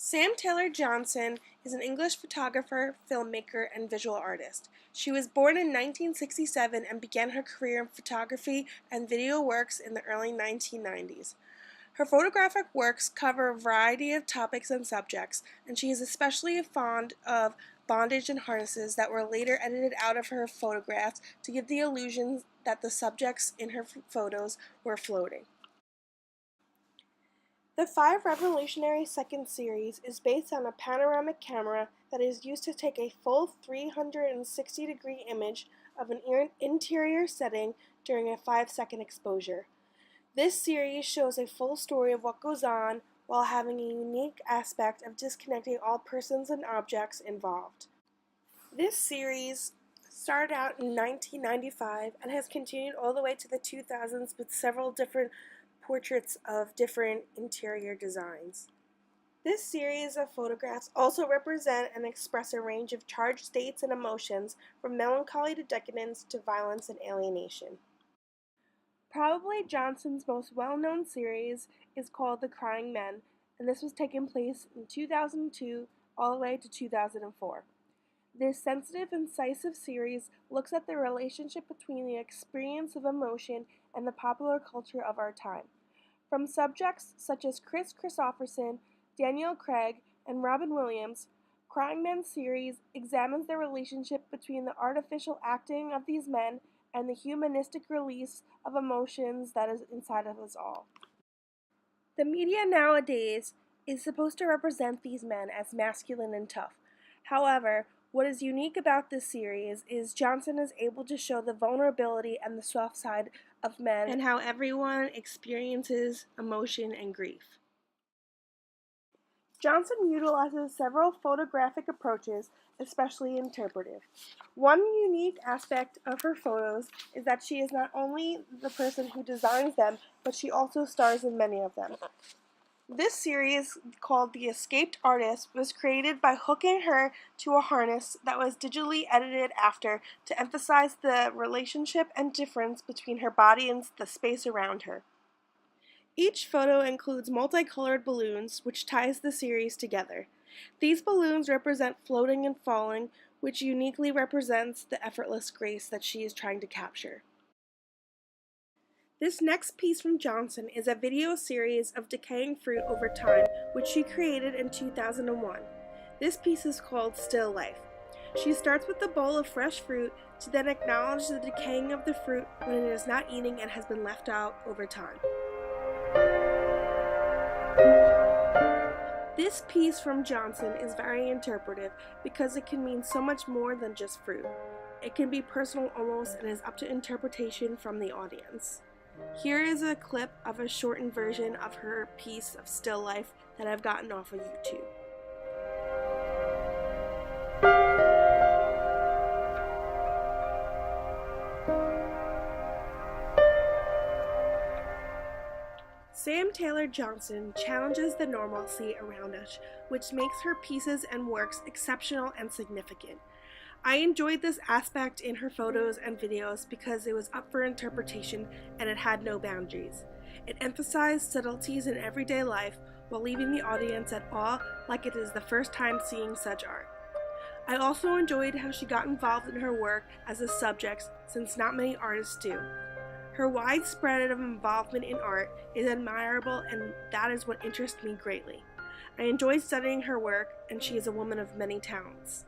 Sam Taylor Johnson is an English photographer, filmmaker, and visual artist. She was born in 1967 and began her career in photography and video works in the early 1990s. Her photographic works cover a variety of topics and subjects, and she is especially fond of bondage and harnesses that were later edited out of her photographs to give the illusion that the subjects in her photos were floating. The 5 Revolutionary Seconds series is based on a panoramic camera that is used to take a full 360-degree image of an interior setting during a 5-second exposure. This series shows a full story of what goes on while having a unique aspect of disconnecting all persons and objects involved. This series started out in 1995 and has continued all the way to the 2000s with several different portraits of different interior designs. This series of photographs also represent and express a range of charged states and emotions, from melancholy to decadence to violence and alienation. Probably Johnson's most well-known series is called The Crying Men, and this was taking place in 2002 all the way to 2004. This sensitive, incisive series looks at the relationship between the experience of emotion and the popular culture of our time. From subjects such as Chris Christopherson, Daniel Craig, and Robin Williams, Crying Men series examines the relationship between the artificial acting of these men and the humanistic release of emotions that is inside of us all. The media nowadays is supposed to represent these men as masculine and tough. However, what is unique about this series is Johnson is able to show the vulnerability and the soft side of men and how everyone experiences emotion and grief. Johnson utilizes several photographic approaches, especially interpretive. One unique aspect of her photos is that she is not only the person who designs them, but she also stars in many of them. This series, called The Escaped Artist, was created by hooking her to a harness that was digitally edited after to emphasize the relationship and difference between her body and the space around her. Each photo includes multicolored balloons, which ties the series together. These balloons represent floating and falling, which uniquely represents the effortless grace that she is trying to capture. This next piece from Johnson is a video series of decaying fruit over time, which she created in 2001. This piece is called Still Life. She starts with a bowl of fresh fruit to then acknowledge the decaying of the fruit when it is not eating and has been left out over time. This piece from Johnson is very interpretive because it can mean so much more than just fruit. It can be personal almost and is up to interpretation from the audience. Here is a clip of a shortened version of her piece of Still Life that I've gotten off of YouTube. Sam Taylor Johnson challenges the normalcy around us, which makes her pieces and works exceptional and significant. I enjoyed this aspect in her photos and videos because it was up for interpretation and it had no boundaries. It emphasized subtleties in everyday life while leaving the audience at awe like it is the first time seeing such art. I also enjoyed how she got involved in her work as a subject, since not many artists do. Her widespread of involvement in art is admirable, and that is what interests me greatly. I enjoyed studying her work, and she is a woman of many talents.